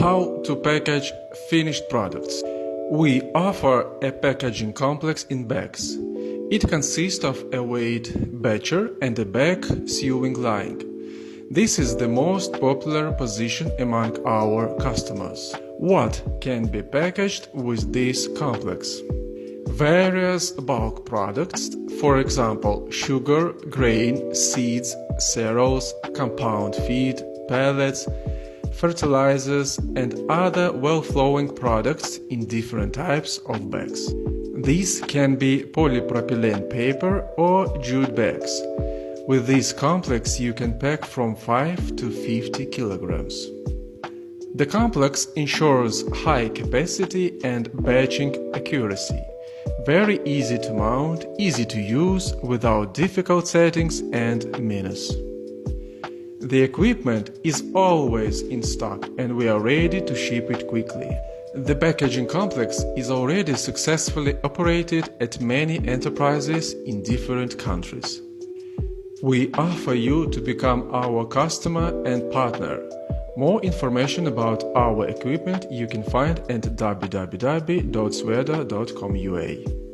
How to package finished products. We offer a packaging complex in bags. It consists of a weight batcher and a bag sewing line. This is the most popular position among our customers. What can be packaged with this complex? Various bulk products, for example, sugar, grain, seeds, cereals, compound feed, pellets, fertilizers, and other well-flowing products in different types of bags. These can be polypropylene paper or jute bags. With this complex you can pack from 5 to 50 kilograms. The complex ensures high capacity and batching accuracy. Very easy to mount, easy to use, without difficult settings and minus. The equipment is always in stock and we are ready to ship it quickly. The packaging complex is already successfully operated at many enterprises in different countries. We offer you to become our customer and partner. More information about our equipment you can find at www.sweda.com.ua.